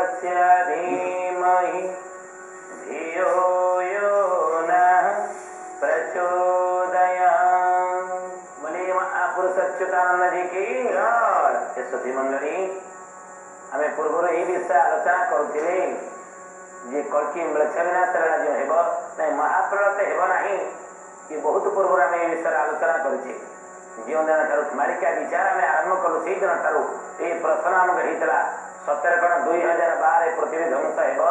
तस्य धीमहि धियो यो नः प्रचोदयात्। बोले महापुरुष अच्युतानंद जी की जय। सती मंडली आमे पूर्व यही विषय आलोचना करुले जे कल्कि म्लेच्छ विनाश राज्य हेब ना महाप्रलय तो हेब नहीं कि बहुत पूर्व आम ये विषय आलोचना करुचे। जो दिन ठार मालिका विचार आम आरंभ कलु से दिन ठार ये प्रश्न आमको होता सतर कण 2012 पृथ्वी ध्वंस हेब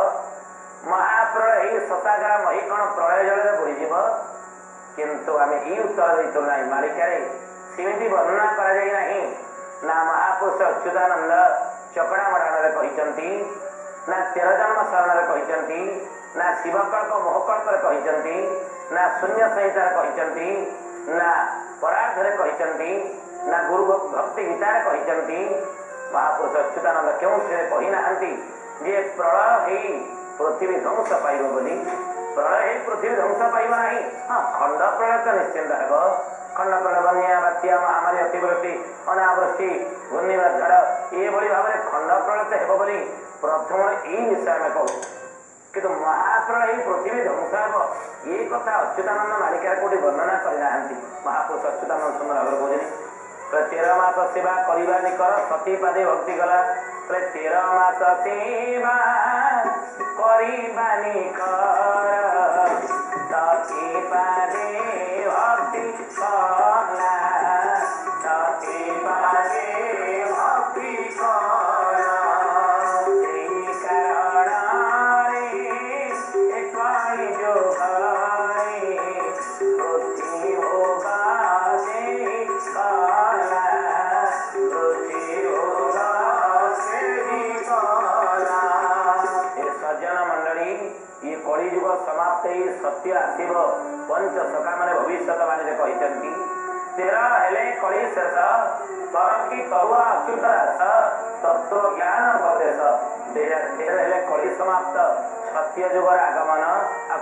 महाप्रलय ही शताग्राम ही कण प्रलय जल बुड़ीज किंतु आम ये उत्तर देतु ना मालिका सेमती वर्णना करा ना महापुरुष अच्युतानंद चकड़ा मडाण कहते ना 13 जन्म शरण कहते ना शिवकल्प मोहकल्प कहते ना शून्य संहितार कहते ना परार्धरे कहते ना गुरु भक्ति गीतार कहते। महापुरुष अच्युतानंद क्यों से कही ना जे प्रलय ही पृथ्वी ध्वंस पाइब बोली प्रलय ही पृथ्वी ध्वंस पाइब ना। हाँ खंड प्रलय तो निश्चिंत है खंड प्रलय बन्या बात्या महामारी अतिवृष्टि अनावृष्टि घूर्णिझड़ ये भाव में खंड प्रलय तो हेब बोली प्रथम यही विषय आम कहू कि महाप्रलय ही पृथ्वी ध्वंस हे ये कथा अच्युतानंद मालिकार कोटी वर्णना करना महापुरुष अच्युतानंद सुंदर भाव कହୁଛନ୍ତି 13 मास सेवा करवा निकर सती पादे भक्ति कला 13 मास सेवा करवा निकर सती पादे भक्ति कला सती पादे भक्ति कला समाप्त सत्य आसव पंच सखा मैंने भविष्यवाणी कहते 13 हेले कली शेष तरंगी तरुआ अच्युत रास तत्व ज्ञान उपदेश 13 हेले कली समाप्त सत्य जुगर आगमन आ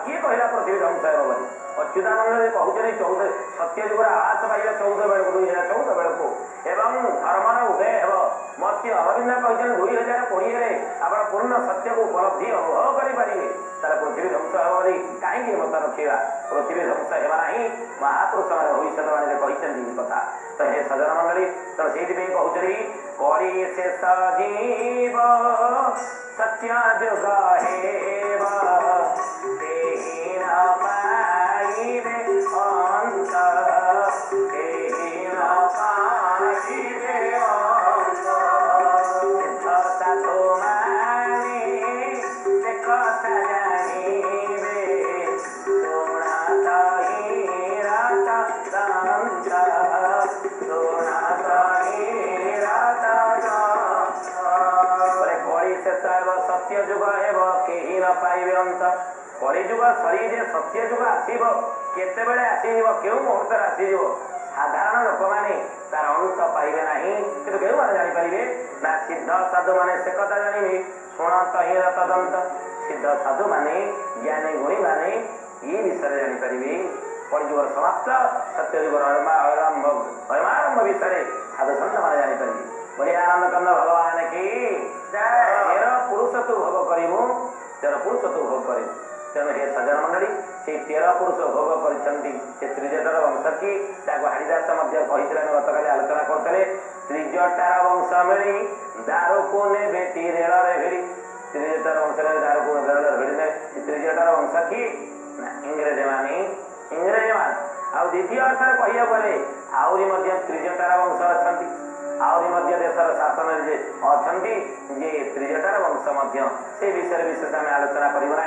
किए कहला पृथ्वी ध्वंस हे बोली अच्युतानंद कहते 14 सत्य जुगर आवास पाइबा 14 बेलू 2014 बेलू एवं धर्मर उदय हेब मत्स्य अरविंद कहते 2020 आप पूर्ण सत्य को उपलब्धि अनुभव करेंगे तार पृथ्वी ध्वंस हे बोली कहीं मत रखा पृथ्वी ध्वंस हेबा ना महापुरुष मैंने भविष्यवाणी कहते कथा तो हे सजन मंडली तो से कहते कली शेष जीव सत्य जुग हेब पाइबे अंत पाइबे अंत साधु माने से कथा जानिबे सुनात हीरात दंत सुनात हीरात कली शेष सत्य जुग हेब केही न पाइबे अंत कली जुग सरी जे सत्य जुग आसब केते बेले आसीब केउ मुहूर्त आसीब साधारण लोक मैंने तार अंत पाइबे ना कि केउ मैंने जानीपारे ना सिद्ध साधु मैंने से कथा जानवे शुणत हीर तदंत सिद्ध साधु मैंने ज्ञानी गुणी मैंने ये विषय जानीपारे कलिजुगर समाप्त सत्य जुगर अयमारंभ विषय साधु सन्त मैंने जानीपारे बोले आनंद कंद भगवान की तेर पुरुष तू भोग करू तेर पुरुष तू भोग कर तेणु हे सज्जन मंडली से 13 पुरुष भोग कर त्रिजटार वंश की हरिदास गत काली आलोचना करते त्रिजटार वंश मिली दारू को ने बेटी रेल भिड़ी त्रिजटार वंश दारू को भिड़ी त्रिजटार वंश की इंग्रेज मान आ द्वितीय अर्थ कह गले आहरी त्रिजटार वंश अच्छा आहरी देशर शासन अच्छा जे त्रिजटार वंश से विषय विशेष आम आलोचना करूँ ना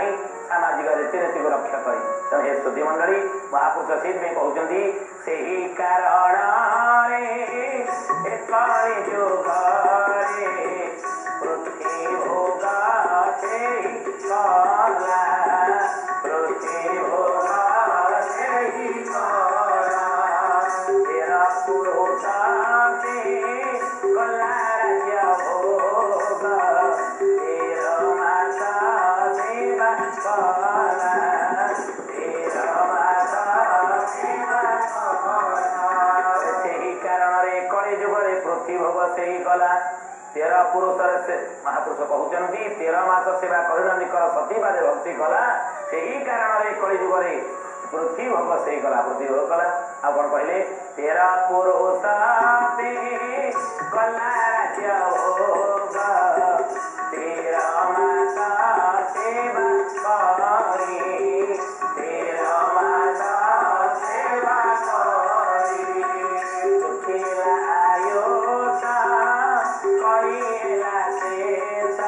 सामाजिक रीतिनीति को रक्षा कर तो हे सुधी मंडली महापुरुष से कहते से ही कारण पृथ्वी भोगा से पृथ्वी भोगा से तेरा पुरुषा से कला राज्य भोग तेरा माता सेवा से ही कारण कली जुग पृथ्वी भोग से ही कला 13 पुरुष से महापुरुष महापुरुष कहते 13 मास सेवा करुणानिकर सतीवादे भक्ति कला से ही कारण कलिजुग पृथ्वी भोग से कला पृथ्वी भोग कला आ कौन कहले 13 पुरुष कला राज्य भोग 13 मास सेवा करी 13 मास सेवा करी सुखिला आयुष करिला शेष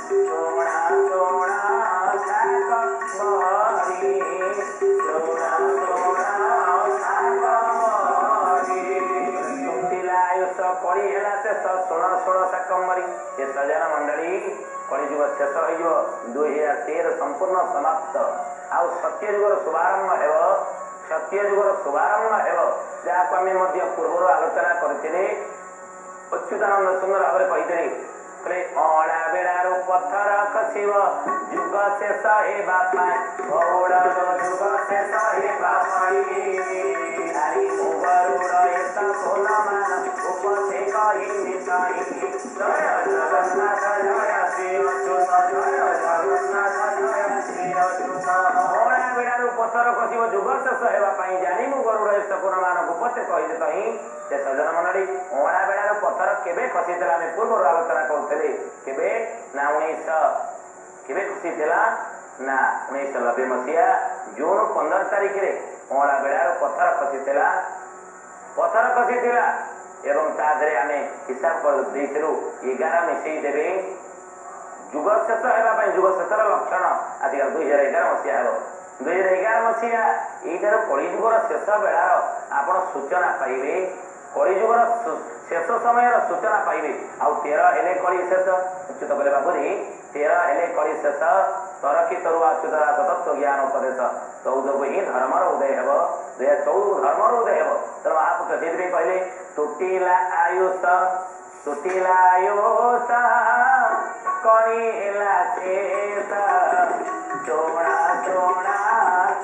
सोना सोना साक मरी सोना सोना साक मरी सुखिला आयुष करिला शेष सोना सोना साक मरी ये सज्जन मंडली कलिजुग शेष हो 2013 संपूर्ण समाप्त आउ सत्यजुगर शुभारंभ हेब सत्यजुगर शुभारंभ हेब जहाँ आम पूर्व आलोचना करते अच्युतानंद सुंदर भाव कही कहले अड़ा बेड़ारू पत्थर खसिब जुग शेष हेबा गौड़ जुग शेष हेबा नारी मुगरुड़ सोनमान उपसे कही मिसाई जय जगन्नाथ जय श्री अच्युत जय जगन्नाथ जय श्री अच्युत अड़ा बेड़ारू पत्थर खसिब जुग शेष हेबा जानी मुगरुड़ सोनमान उपसे कही कहीं से सज्जन मंडली अड़ा बेड़ार पत्थर केबे खसी पूर्व आलोचना करते केबे ना 1990 मसीहा जून 15 तारिख रे अड़ा बेड़ार पत्थर खसी एवं तादरे आमे हिसाब कर देइथिलु 11 मिसई देबे जुग शेष हेबा जुग शेषर लक्षण आजिकल 2011 मसीहा हेबो 2011 मसीहा एइटार कलिजुगर शेष बेड़ार आपण सूचना पाइबे कलिजुगर शेष समय सूचना पाइबे आउ 13 हेले कलि शेष उचित कले बाबूरी 13 हेले कलि शेष तरकी तरुआ अच्युत तत्व ज्ञान उपदेश 14 को ही धर्मर उदय हेब 2014 धर्मर उदय हेब तेणु महापुरुष से कहले तुटिला आयुष कणिला शेष चोणा चोणा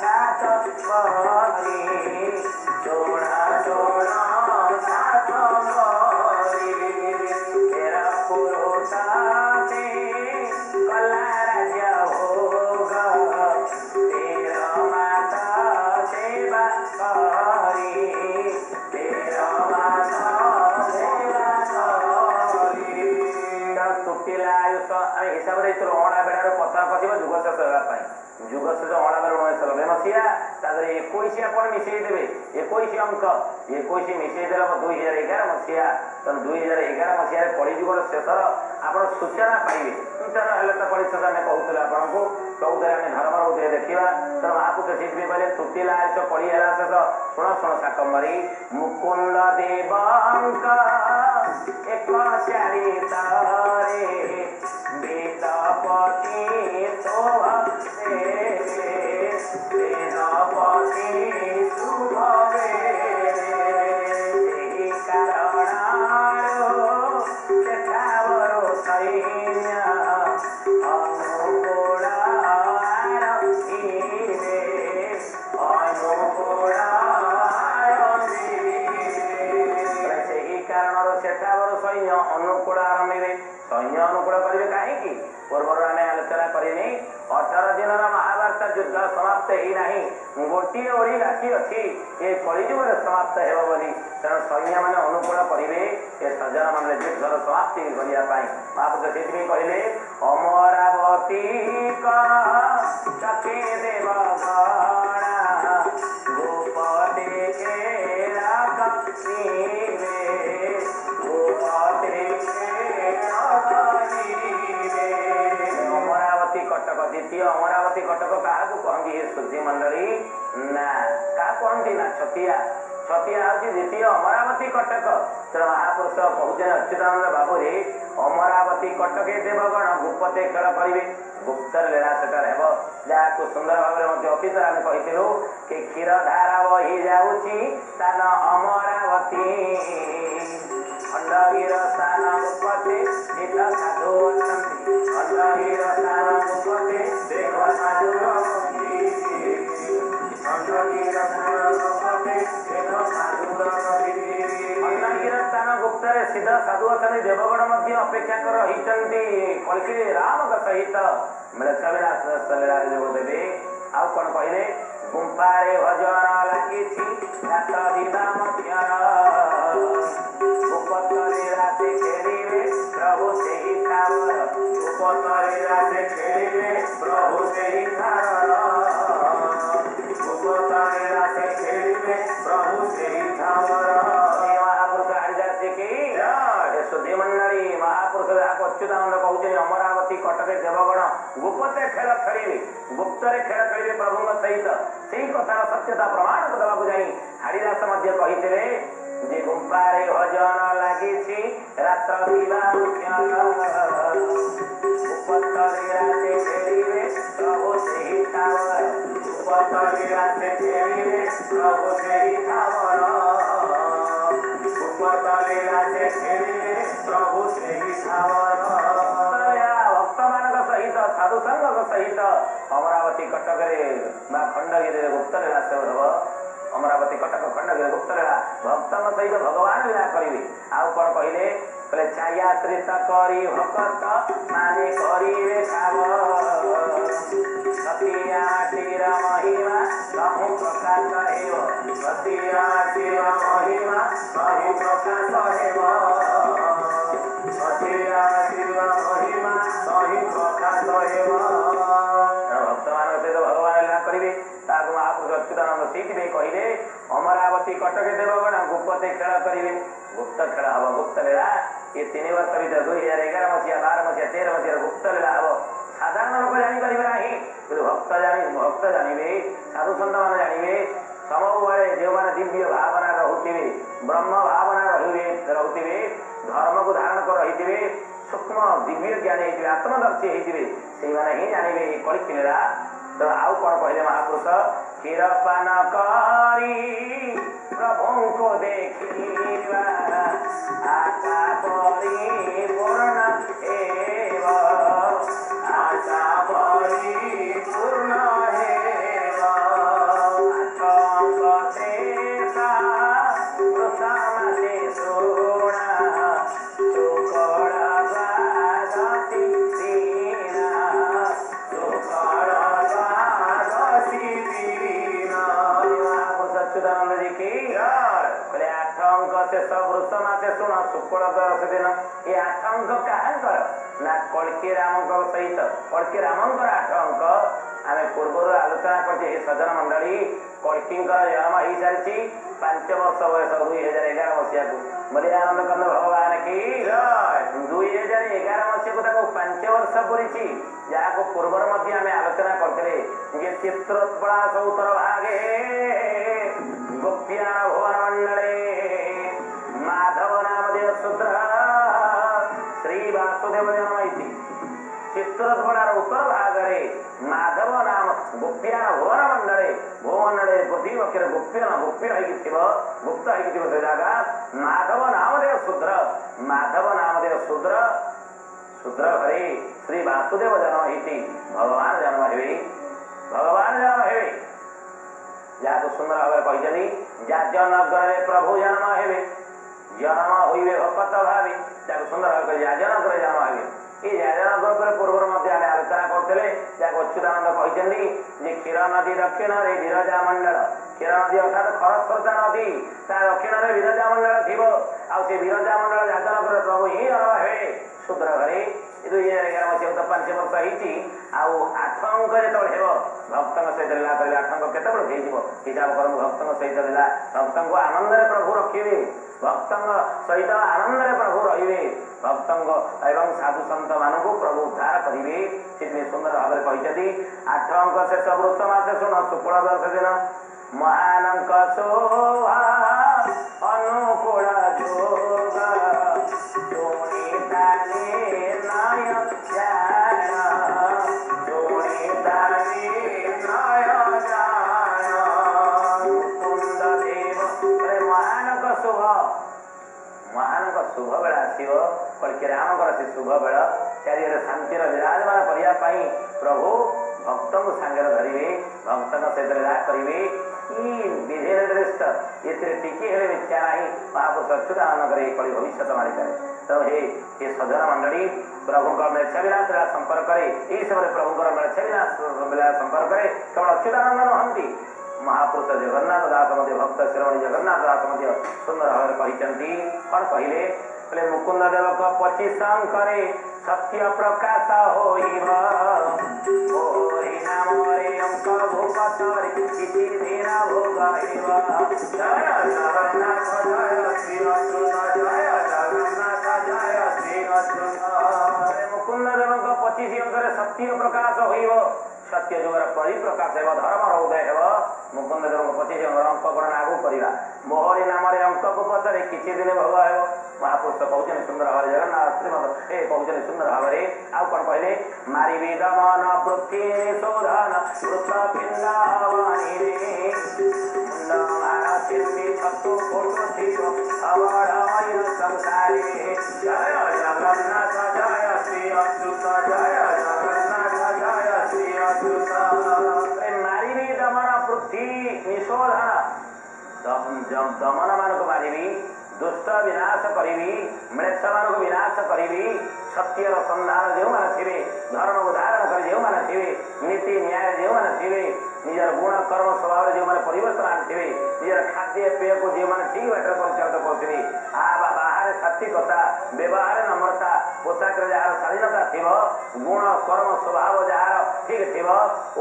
सात मरी चोणा चोणा सात मरी 13 पुरुष कला राज्य भोग 13 मास सेवा करी 13 मास सेवा करी तुटिला आयुष हिसाब से अड़ा बेड़ार पत्थर खसिब जुग शेष होगा जुग शेष अड़ा बेड़ 1990 मसीहा तादरे 21 आपण मिसई देबे 21 अंक 21 मिसई देला 2011 मसीहा तन 2011 मसीहा कलिजुगर शेषर आपण सूचना पाइबे सूचना हेले त परिषद में कहउतला आपण को 14 में धर्म उदय देखिबा त महापुरुष से कहले तुटिला आयुष कलिला शेष सुन सुन साकम्बरी मुकुंद देवंक एक चारितारे वेदपति शोभे वेदपति शुभे कारणो सेठावरो सैन्य अनुकूल सैन्य अनुकूल आरंभे सैन्य अनुकूल करेंगे कहीं पूर्व आम आलोचना करनी 18 दिन महाभारत युद्ध समाप्त ही नहीं गोटे ओढ़ी बाकी अच्छी ये कलिजुगर समाप्त हेब बोली तेणु सैन्य मैंने अनुकूल करेंगे ये सज्जन मान युद्धर समाप्ति करने महापुरुष से कहले अमरावती चके देव गोपते अमरावती कटक द्वितीय अमरावती कटक क्या कहती शुद्धि मंडली ना क्या कहती ना छतिया छतिया हूँ द्वितीय अमरावती कटक तेणु महापुरुष कहते अच्युतानंद बाबूरे अमरावती कटके देवगण गुप्पते खेल करेंगे गुप्त लीला सेटर हेब जहाँ सुंदर भाव में अतीत आम कही कि क्षीर धारा बही जाऊँगी स्थान अमरावती खंडगीर स्थान गुप्पते देख साधु अच्छी खंडगीर स्थान गुप्पते देख साधु खंडगीर स्थान गुप्पते देख साधु खंडगीर स्थान गुप्त सिद्ध साधु अच्छा देवगण अपेक्षा कर रही कलकी राम सहित मिलछविलास जोग देवे आउ कौन कहले गुंफारे भजन लगी उपतरे राते खेलिवे प्रभु से ही ठावर उपतरे राते खेलिवे प्रभु से ही ठावर उपतरे राते खेलिवे प्रभु से ही ठावर महापुरुष हरिदास की सुधी मंडली महापुरुष अच्युतानंद कहते अमरावती कटक देवगण गुप्ते खेल खेलिवे गुप्तरे खेल खेलिवे प्रभु सहित से कथार सत्यता प्रमाण देवाक जाई हरिदास कहते जे गुंफारे भजन लगी रात्र उपतरे राते खेलिवे प्रभु से ही ठावर उपतरे राते खेलिवे प्रभु से ही ठावर उपतरे राते खेलिवे प्रभु से ही ठावर भक्त मान सहित साधु संघ सहित अमरावती कटक खंडगिरी गुप्तरे रास अमरावती कटक खंडगिरी गुप्तलीला भक्त सहित भगवान लीला करेंगे आउ कौन कहले छायाश्रित करी भक्त माने करिवे सतियाटीर महिमा सहु प्रकाश हेव सतियाटीर महिमा सहु प्रकाश हेव सतियाटीर महिमा सहु प्रकाश हेव भक्त मान सहित भगवान लीला करेंगे महापुरुष अच्युतानंद सीखिबे कहले अमरावती कटक देवगण गुप्ते खेल करेंगे गुप्त खेल हम गुप्त लीला ये 3 वर्ष भर 2011 मसीहा 12 मसीहा 13 मसीहा गुप्त लीला हम साधारण लोक जापर ना कि भक्त जानवे साधु सन्त मान जानवे सबुबले जो मैंने दिव्य भावना रोथे ब्रह्म भावना रोथे धर्म को धारण कर रही सूक्ष्म दिव्य ज्ञानी होते आत्मदर्शी होते से ही जानवे कलिकी लीला तो आउ कौन कहले महापुरुष क्षीरपान करी प्रभु को देखिवा आशा परिपूर्ण हेव आशा परिपूर्ण हेव आशंका प्रसमते सोणा सुकड़ बादती दीना सुकड़ अच्युतानंद जी की बोले 8 अंक शेष वृष मासे शुण शुक्ल दश दिन ये 8 अंक क्या ना कलकी राम सहित कलकी राम 8 अंक आम पूर्व आलोचना करते सज्जन मंडली कलकी जन्म हो सारी 5 वर्ष बयस 2011 मसीहा को बोले आनंद कंद भगवान की 2011 मसीहा को 5 वर्ष पूरी जहाँ को पूर्वर आम आलोचना करते चित्रोत्पला उत्तर भागे गोप्या भुवन मंडले माधव नामदेव शूद्र श्री वासुदेव जन्म चित्रोत्पलार उत्तर भागे माधव नाम गोप्या भुवन मंडले बुद्धि पक्ष गुप्य गुप्य गुप्त से जगह माधव नामदेव शूद्र शूद्र घरे श्री वासुदेव जन्म होती भगवान जन्म हे जहाँ सुंदर भाव कहते जाजनगर प्रभु जन्म हे जन्म हुए भक्त भावी जहाँ सुंदर भाव जाजनगर जन्म हे ये जाजनगर पूर्व आलोचना करते अच्युतानंद कहते क्षीर नदी दक्षिण में विरजा मंडल क्षीर नदी अर्थात खरस्रोता नदी दक्षिण में विरजा मंडल थी आसे विरजा मंडल जाजनगर प्रभु ही जन्म हे शूद्र घरे 2011 मसीहा तो 5 वर्ष होती 8 अंक जो भक्त सहित लीला करेंगे 8 अंक केत हिसाब कर भक्त सहित लीला भक्त को आनंद प्रभु रखिए भक्त सहित आनंद प्रभु रे भक्त एवं साधु सन्त मान प्रभु उद्धार करेंगे से सुंदर भाव कहते 8 अंक शेष वृष मासे शुण शुक्ल दश दिन महानंक शोभा अनुकूल जोग शुभ बेला आसो कलकी राम से शुभ बेल चारिड़े शांतिर विराजमान करने प्रभु भक्त को सांगे धरवे भक्त सहित लीला करेंगे विधि निर्दिष्ट ये टिके हेले मिथ्या नहीं महापुरुष अच्युतानंद करे कली भविष्य मारी करे तो हे ये सज्जन मंडली प्रभु मेच्छा विलास संपर्क करे यही समय प्रभु मेच्छा विलास संपर्क करे केवल अच्युतानंद नुहंती महापुरुष जगन्नाथ दास मध्य भक्त श्रवणी जगन्नाथ दास मध्य सुंदर भाव कहते कौन कहले बोले मुकुंद देव को 25 करे सत्य प्रकाश होइब ओरि नाम रे अंक भूपतरि किछि दिन भोगाइब जय जगन्नाथ जय श्री अच्युत जय जगन्नाथ जय श्री अच्युत मुकुंद देव को 25 अंकरे सत्य प्रकाश होइब सत्य जुगर परिप्रकाश हेब धर्म उदय हेब मुकुंद देव 25 अंक गणना आगु करवा मोहरी नाम अंक को पचरे किछि दिन भोग हेब महापुरुष कहते सुंदर भाव जगन्नाथ श्रीमद ए कहते सुंदर भाव आउ कौन कहले मारिबी दमन पृथ्वी शोधन वृत पिंडावाणी रे मुंड मारा चिंती सत्तु फोटो थीव अवड़मय संसारे जय जगन्नाथ जय श्री अच्युत जय जगन्नाथ जय श्री अच्युत मारिबी दमन पृथ्वी निशोधन दमन मानक मारिबी दुष्ट विनाश करी मृक्ष मान विनाश करी सत्यर संधान जो मैंने थे धर्म को धारण कर जो मैंने थे नीति न्याय जो मैंने थे निजर गुण कर्म स्वभाव जो मैंने परिवर्तन आने निजर खाद्य पेय को जो मैंने ठीक बाटर परिचालित करते बाहर सात्विकता व्यवहार नम्रता पोशाक जार शालीनता थी गुण कर्म स्वभाव जार ठीक थी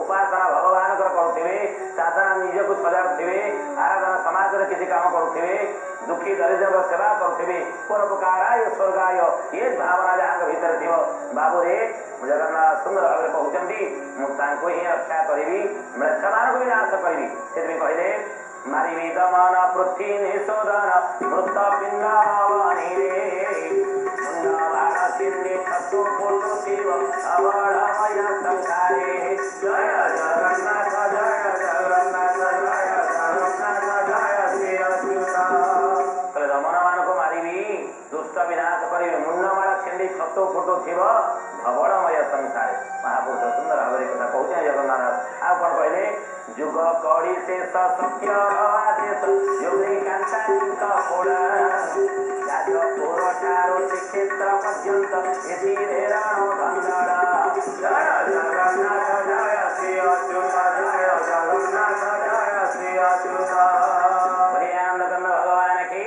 उपासना भगवान करुवे साधना निज को सजाड़े आराधना समाज में किसी काम करुवे दुखी दरिद्र सेवा करुवे परोपकाराय स्वर्गाय ये भावना जहाँ भीतर थी बाबू रे जगन्नाथ सुंदर भाव में कहते मुझे ही रक्षा करी मृक्ष मान को विनाश करी से कहले मारिबी दमन पृथ्वी निशोधन मृत पिंडावाणी रे मुंड मारा चिंती सत्तु फोटो थीव अवड़मय संसारे जय जगन्नाथ जय जगन्नाथ जय जगन्नाथ जय श्री अच्युत दमन मान को मारिबी दुष्ट विनाश करी मुंड मारा छिंडी सत्तु फोटो थीव अवड़मय संसारे महापुरुष सुंदर भाव कथा कहते जगन्नाथ आ कौन कहले जुग कड़ी शेष सत्य आदेश योगी कांतानिक फोड़ा जाजपुर ठारू श्रीक्षेत्र पर्यंत एथिरे राणो धंदड़ा जय जगन्नाथ जय श्री अच्युत जय जगन्नाथ जय श्री अच्युत भगवान की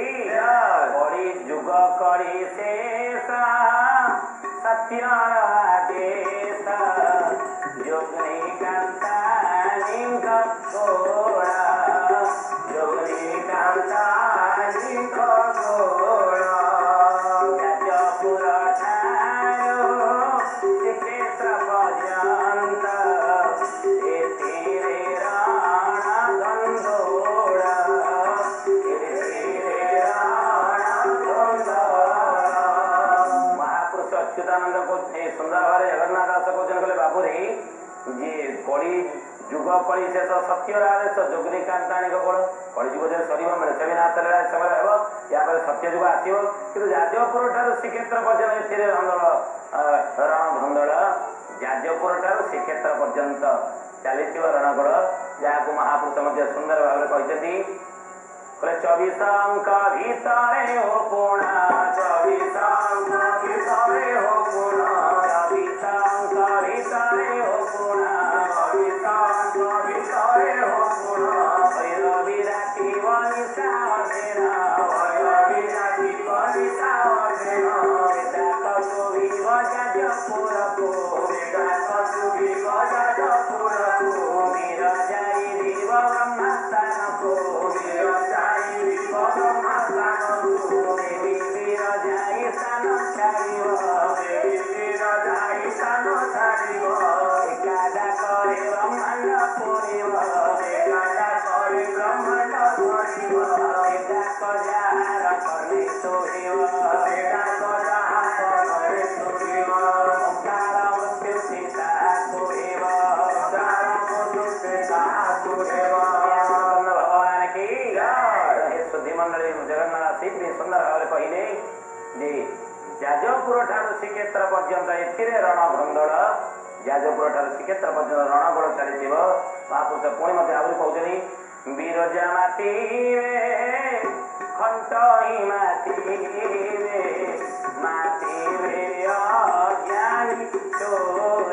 कड़ी जुग कड़ी शेष सत्य आदेश योगी कांतानिक घोड़ा योगी कांतानिक घोड़ा जाजपुर ठारू श्रीक्षेत्र पर्यंत एथिरे राण धंदोड़ा एथिरे राण धंदोड़ा महापुरुष अच्युतानंद को सुंदर भाव जगन्नाथ दास कहते बाबू रे जी कड़ी जुग कली शेष सत्य आदेश जोगनी कांतानिक गोड़ कली जुग जो सर मृक्ष विनाश समय हो या सत्य जुग आसो कि जाजपुर ठारू श्रीक्षेत्र पर्यंत रणधंदड़ जाजपुर ठारू श्रीक्षेत्र पर्यंत चली रणगड़ जहाँ महापुरुष सुंदर भाव कहते 24 अंक भीतर हो पुणा 24 अंक भीतर हो पुणा 24 अंक भीतर हो पुणा 24 अंक भीतर हो पुणा भैरवी राति वनिशा देना भैरवी राति वनिशा देना बेटा कछु भी जाजपुर को बेटा कछु भी जाजपुर को मीरा जाई देव ब्रह्मस्थान को मीरा जाई देव ब्रह्मस्थान को देवी वीर जाई स्थान छाड़िब देवी वीर जाई स्थान छाड़िब एकादा करे ब्रह्मांड पूरिब एकादा करे ब्रह्मांड पूरिब एका कजार करने सोहिब एका कजार करने सोहिब ओंकार मृत्यु सीता कुहेब ओंकार मृत्यु सीता कुहेब भगवान की शुद्धि मंडली जगन्नाथ श्री सुंदर भाव कहले जाजपुर ठारू श्रीक्षेत्र पर्यंत एथिरे रणधंदड़ जाजपुर ठारू श्रीक्षेत्र पर्यंत रणगोड़ चली महापुरुष पुणी आहरी कहते বিরজা মাতিবে খন্টই মাতিবে মাতিবে অজ্ঞানী চোর